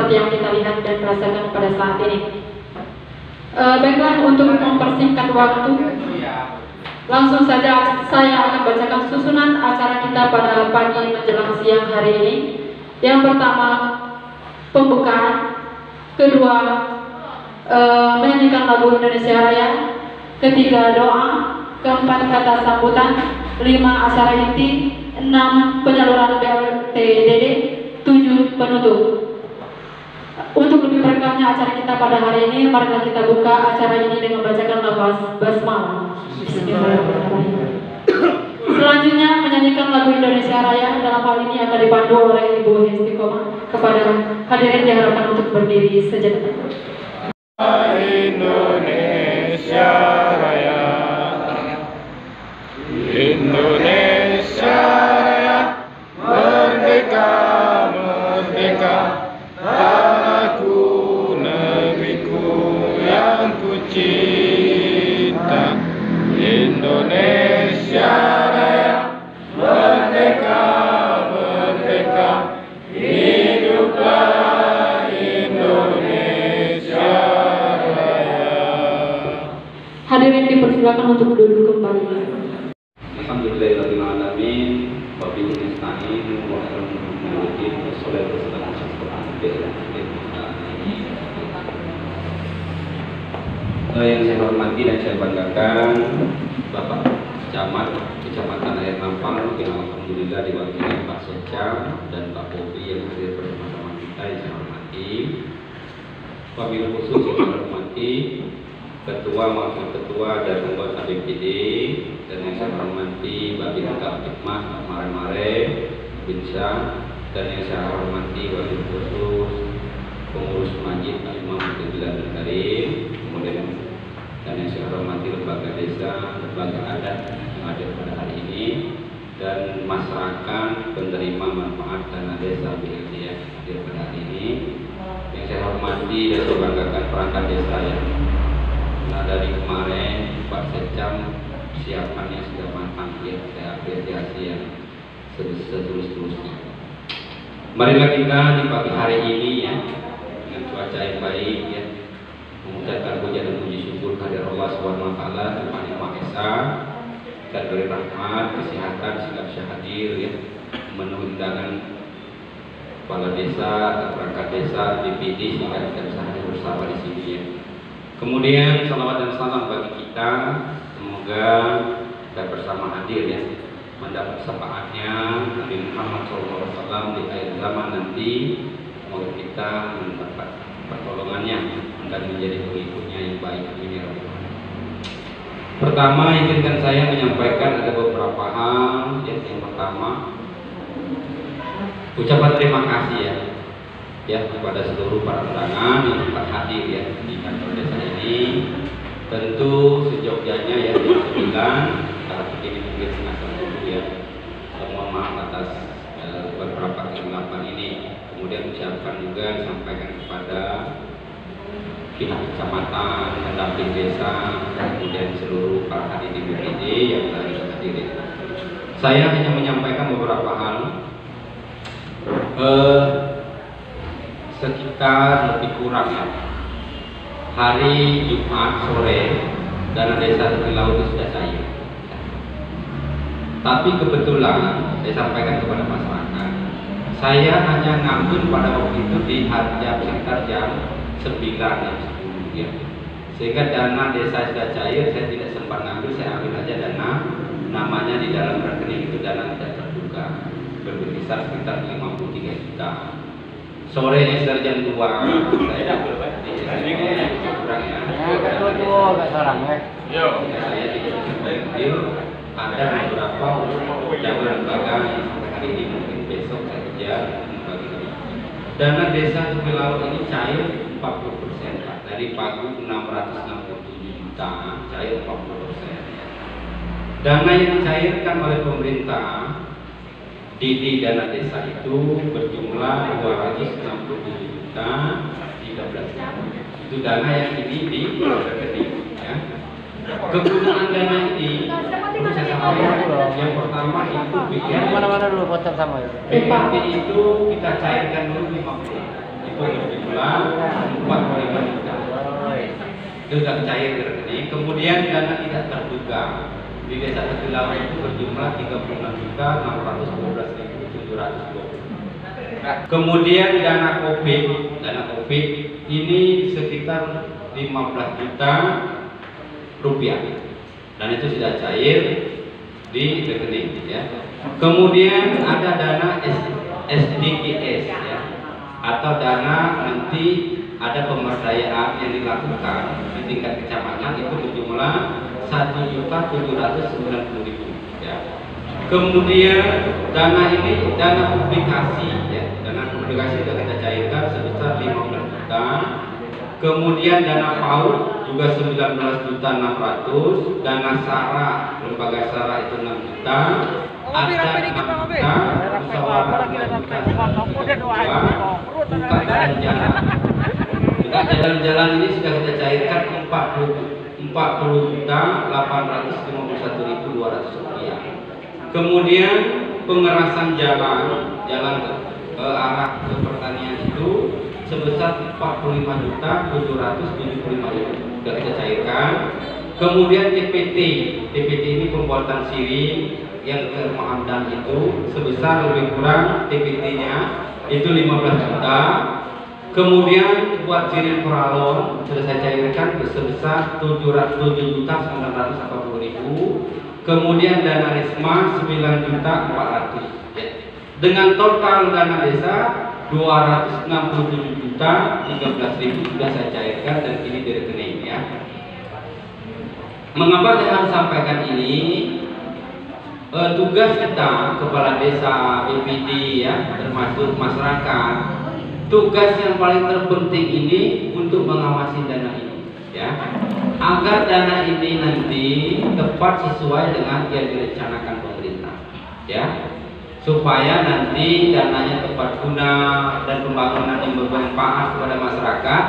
seperti yang kita lihat dan rasakan pada saat ini. Baiklah, untuk mempersingkat waktu, langsung saja saya akan bacakan susunan acara kita pada pagi menjelang siang hari ini. Yang pertama, pembukaan. Kedua, menyanyikan lagu Indonesia Raya. Ketiga, doa. Keempat, kata sambutan. 5, acara inti. 6, penyaluran BLTDD. 7, penutup. Untuk lebih berkahnya acara kita pada hari ini, marilah kita buka acara ini dengan membacakan lafaz basmalah. Bismillahirrahmanirrahim. Selanjutnya menyanyikan lagu Indonesia Raya. Dalam hal ini akan dipandu oleh Ibu Hestiqomah. Kepada hadirin diharapkan untuk berdiri sejenak. Indonesia Raya, Indonesia Raya, merdeka, merdeka, tanahku, negeriku yang ku cinta. Indonesia Raya, merdeka, merdeka, hiduplah Indonesia Raya. Hadirin dipersilakan untuk duduk kembali. Alhamdulillahirrahmanirrahim. Wabillahi nasta'in wa ala alihi wassalatu yang saya hormati dan saya banggakan Bapak Camat Kecamatan Air Nampang, yang alhamdulillah diwakili Pak Secam dan Pak Bobi yang hadir bersama-sama kita, yang saya hormati. Wabil khusus yang saya hormati Ketua, Wakil Ketua dan anggota DPD, dan yang saya hormati Babin Kapitmas, Pak Mare-Mare, Binsa, dan yang saya hormati Wakil Khusus Pengurus Masjid Pak Imam Abdullah dan Karim, kemudian dan yang saya hormati lembaga desa, lembaga adat yang ada pada hari ini, dan masyarakat penerima manfaat dana desa BLT yang hadir pada hari ini. Yang saya hormati dan saya banggakan perangkat desa yang dari kemarin Pak Secam siapannya sudah matang, ya saya apresiasi yang seterus-terusnya. Marilah kita di pagi hari ini ya, dengan cuaca yang baik ya, mengucapkan puja dan puji syukur kehadirat Allah Subhanahu wa taala, Tuhan Yang Maha Esa, dan beri rahmat, kesehatan sehingga bisa hadir ya, memenuhi undangan kepala desa, perangkat desa, DPD sehingga kita bisa hadir bersama di sini ya. Kemudian salawat dan salam bagi kita, semoga kita bersama hadir ya, mendapat syafaatnya Nabi Muhammad SAW di akhir zaman nanti. Semoga kita mendapat pertolongannya dan menjadi pengikutnya yang baik. Amin ya rabbal alamin. Pertama, izinkan saya menyampaikan ada beberapa hal. Yang pertama, ucapan terima kasih ya kepada seluruh para undangan yang sempat hadir ya di kantor desa ini. Tentu sejogjanya ya di 9 karena ini mungkin setengah dulu ya. Mohon maaf atas beberapa kegelapan ini. Kemudian ucapkan juga disampaikan kepada pihak kecamatan, pendamping desa, kemudian seluruh para hadirin di BPD yang tadi hadir. Saya hanya menyampaikan beberapa hal. Sekitar lebih kurang ya, hari Jumat sore dana desa Tepi Laut itu sudah cair. Tapi kebetulan saya sampaikan kepada masyarakat, saya hanya ngambil pada waktu itu di sekitar jam 9 jam 10 ya. Sehingga dana desa sudah cair, saya tidak sempat ngambil, saya ambil aja dana, namanya di dalam rekening itu dana tidak terduga, berkisar sekitar 53 juta. Sorenya sekitar jam 2 saya kurang ya. Saya tidak bisa mengambil. Ada beberapa cabang lembaga yang sampai hari ini mungkin besok saya kejar membagi. Dana desa Tepi Laut ini cair 40%, Pak. Dari pagu 667 juta cair 40%. Dana yang dicairkan oleh pemerintah di dana desa itu berjumlah 267 juta 13. Itu dana yang ini di rekening ya. Kegunaan dana ini perlu saya sampaikan. Yang pertama itu mana dulu WhatsApp sama ya. BPT itu kita cairkan dulu 50. Itu sudah cair di rekening. Kemudian dana tidak terduga di Desa Tegelang itu berjumlah 36.612.720. Kemudian dana COVID ini sekitar 15 juta rupiah, dan itu sudah cair di rekening ya. Kemudian ada dana SDGs ya, atau dana nanti ada pemberdayaan yang dilakukan di tingkat kecamatan itu berjumlah 1.790.000 ya. Kemudian dana ini dana publikasi ya, dana publikasi sudah kita cairkan sebesar 15 juta. Kemudian dana PAUD juga 19.600.000, dana SARA, lembaga SARA itu 6 juta, ada 6 juta, musyawarah jalan-jalan ini sudah kita cairkan 40.851.200 rupiah. Kemudian pengerasan jalan ke arah ke pertanian itu sebesar 45.775.000 sudah kita cairkan. Kemudian TPT ini pembuatan siring yang ke Mahamdan itu sebesar lebih kurang TPT-nya itu 15 juta. Kemudian buat siring peralon sudah saya cairkan sebesar 7.980.000. Kemudian dana Risma 9.400.000 ya. Dengan total dana desa 267.013.000 sudah saya cairkan dan ini di rekening ya. Mengapa saya harus sampaikan ini? Tugas kita kepala desa, BPD ya, termasuk masyarakat, tugas yang paling terpenting ini untuk mengawasi dana ini ya, agar dana ini nanti tepat sesuai dengan yang direncanakan pemerintah ya, supaya nanti dananya tepat guna dan pembangunan yang bermanfaat kepada masyarakat,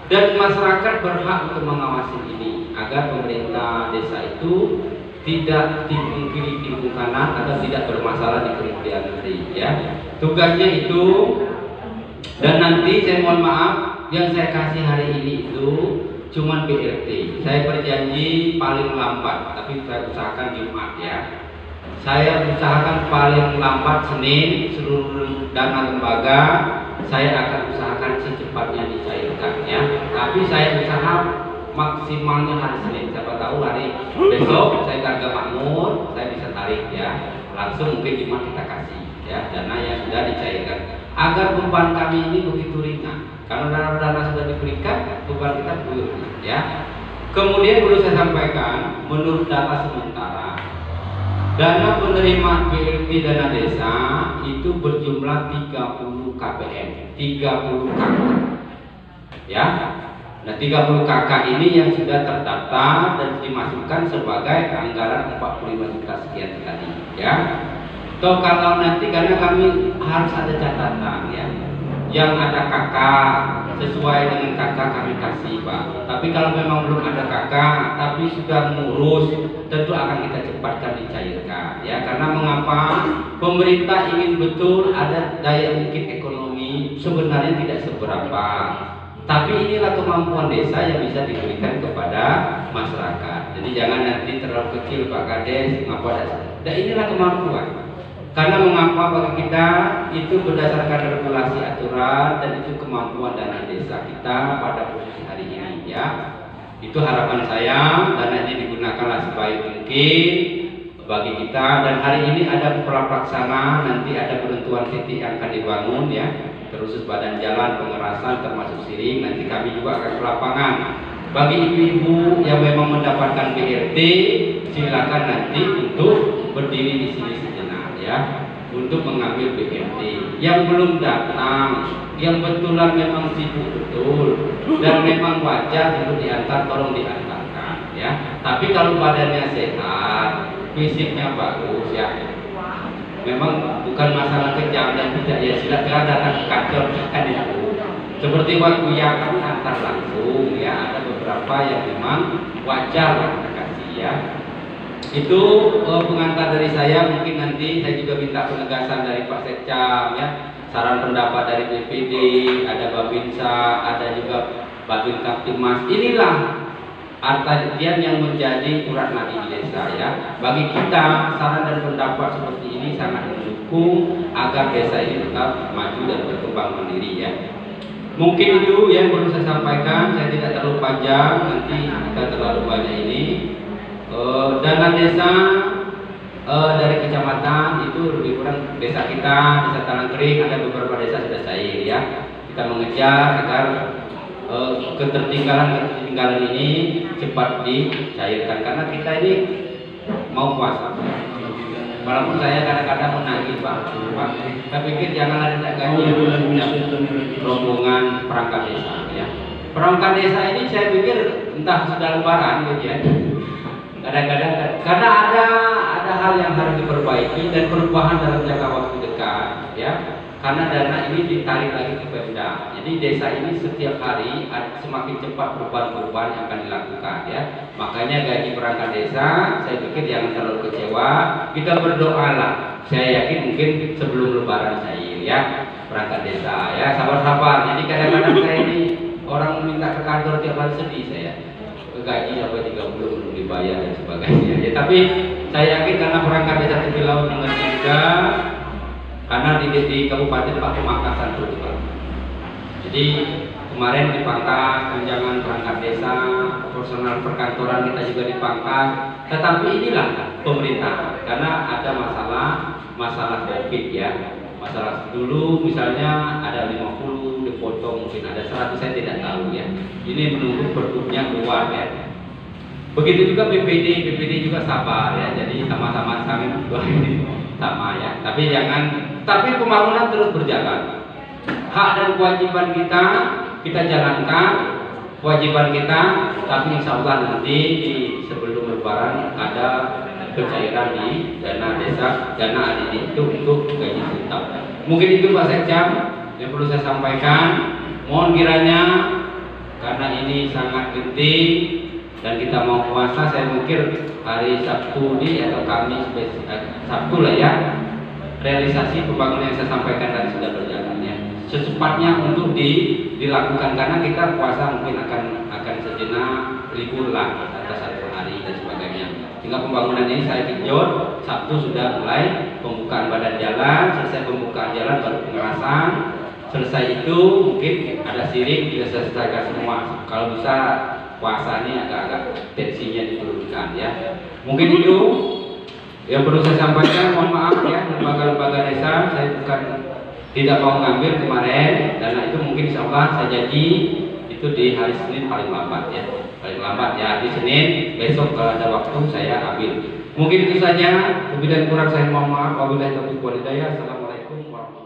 dan masyarakat berhak untuk mengawasi ini agar pemerintah desa itu tidak tikung kiri tikung kanan atau tidak bermasalah di kemudian hari ya. Tugasnya itu, dan nanti saya mohon maaf yang saya kasih hari ini itu cuman BRT. Saya berjanji paling lambat, tapi saya usahakan Jumat ya. Saya usahakan paling lambat Senin seluruh dana lembaga saya akan usahakan secepatnya dicairkan ya. Tapi saya usaha maksimalnya hari Senin. Siapa tahu hari besok saya harga makmur, saya bisa tarik ya. Langsung mungkin Jumat kita kasih ya dana yang sudah dicairkan. Agar beban kami ini begitu ringan. Karena dana sudah diberikan, beban kita begitu ringan ya. Kemudian perlu saya sampaikan, menurut data sementara, dana penerimaan BLT dana desa itu berjumlah 30 KPM, 30 KK. Ya. Nah, 30 KK ini yang sudah terdaftar dan dimasukkan sebagai anggaran 45 juta sekian tadi, ya. Toh kalau nanti karena kami harus ada catatan ya. Yang ada KK sesuai dengan KK kami kasih, Pak. Tapi kalau memang belum ada KK tapi sudah ngurus, tentu akan kita cepatkan dicairkan ya. Karena mengapa? Pemerintah ingin betul ada daya ungkit ekonomi, sebenarnya tidak seberapa. Tapi inilah kemampuan desa yang bisa diberikan kepada masyarakat. Jadi jangan nanti terlalu kecil Pak Kades, mengapa ada. Dan inilah kemampuan. Karena mengapa bagi kita itu berdasarkan regulasi aturan dan itu kemampuan dana desa kita pada posisi hari ini ya. Itu harapan saya, dana ini digunakanlah sebaik mungkin bagi kita. Dan hari ini ada prapelaksana, nanti ada penentuan titik yang akan dibangun ya. Terusus badan jalan, pengerasan termasuk siring, nanti kami juga akan ke lapangan. Bagi ibu-ibu yang memang mendapatkan BRT, silakan nanti untuk berdiri di sini sejenak ya, untuk mengambil BRT. Yang belum datang, yang betulan memang sibuk betul dan memang wajar untuk diantar, tolong diantarkan ya. Tapi kalau badannya sehat, fisiknya bagus ya, memang bukan masalah kejam dan tidak ya, silakan datang ke kantor kan itu. Seperti waktu yang kami antar langsung ya, ada beberapa yang memang wajar kita kasih ya. Itu pengantar dari saya. Mungkin nanti saya juga minta penegasan dari Pak Sekcam ya, saran pendapat dari BPD, ada Babinsa, ada juga Babin Kaptimas. Inilah artian yang menjadi urat nadi di desa ya. Bagi kita saran dan pendapat seperti ini sangat mendukung agar desa ini tetap maju dan berkembang mandiri ya. Mungkin itu yang perlu saya sampaikan. Saya tidak terlalu panjang, nanti kita terlalu banyak ini. Dana desa dari kecamatan itu lebih kurang desa kita, desa Talangkering ada beberapa desa sudah cair ya. Kita mengejar agar ketertinggalan ini cepat dicairkan karena kita ini mau puasa. Walaupun saya kadang-kadang menagih Pak, saya pikir jangan ada gaji rombongan perangkat desa ya. Perangkat desa ini saya pikir entah sudah lebaran gitu ya. Kadang-kadang karena ada hal yang harus diperbaiki dan perubahan dalam jangka waktu dekat ya. Karena dana ini ditarik lagi ke Pemda. Jadi desa ini setiap hari semakin cepat perubahan-perubahan yang akan dilakukan ya. Makanya gaji perangkat desa saya pikir jangan terlalu kecewa. Kita berdoalah. Saya yakin mungkin sebelum lebaran cair ya perangkat desa ya. Sabar-sabar. Jadi kadang-kadang saya ini orang minta ke kantor tiap hari sedih saya. Gaji sampai 3 bulan belum dibayar dan sebagainya ya. Tapi saya yakin karena perangkat desa Tepilau mengerti juga karena di Kabupaten Pamekasan Pak. Jadi kemarin dipangkas tunjangan perangkat desa, personal perkantoran kita juga dipangkas. Tetapi inilah pemerintah karena ada masalah COVID ya. Masalah dulu misalnya ada 50 dipotong, mungkin ada 100 saya tidak tahu ya. Ini menunggu pergubnya keluar ya. Begitu juga BPD juga sabar ya. Jadi sama-sama kami berdua ini sama ya. Tapi pembangunan terus berjalan. Hak dan kewajiban kita jalankan kewajiban kita. Tapi insya Allah nanti sebelum lebaran ada pencairan di dana desa, dana ADD itu untuk gaji tetap. Mungkin itu Pak Sekja yang perlu saya sampaikan. Mohon kiranya karena ini sangat penting dan kita mau puasa, saya mikir hari Sabtu ini atau Kamis Sabtu lah ya, realisasi pembangunan yang saya sampaikan tadi sudah berjalan ya. Secepatnya untuk dilakukan karena kita puasa mungkin akan sejenak libur lah atas 1 hari dan sebagainya. Sehingga pembangunan ini saya genjot, Sabtu sudah mulai pembukaan badan jalan, selesai pembukaan jalan baru pengerasan. Selesai itu mungkin ada sirik juga selesaikan semua. Kalau bisa puasa ini agak-agak tensinya diturunkan ya. Mungkin itu yang perlu saya sampaikan. Mohon maaf ya lembaga-lembaga desa, saya bukan tidak mau ngambil kemarin dana itu, mungkin insya Allah saya janji itu di hari Senin paling lambat ya. Paling lambat ya di Senin, besok kalau ada waktu saya ambil. Mungkin itu saja. Lebih dan kurang saya mohon maaf. Wabillahi taufiq wal hidayah. Assalamualaikum warahmatullahi wabarakatuh.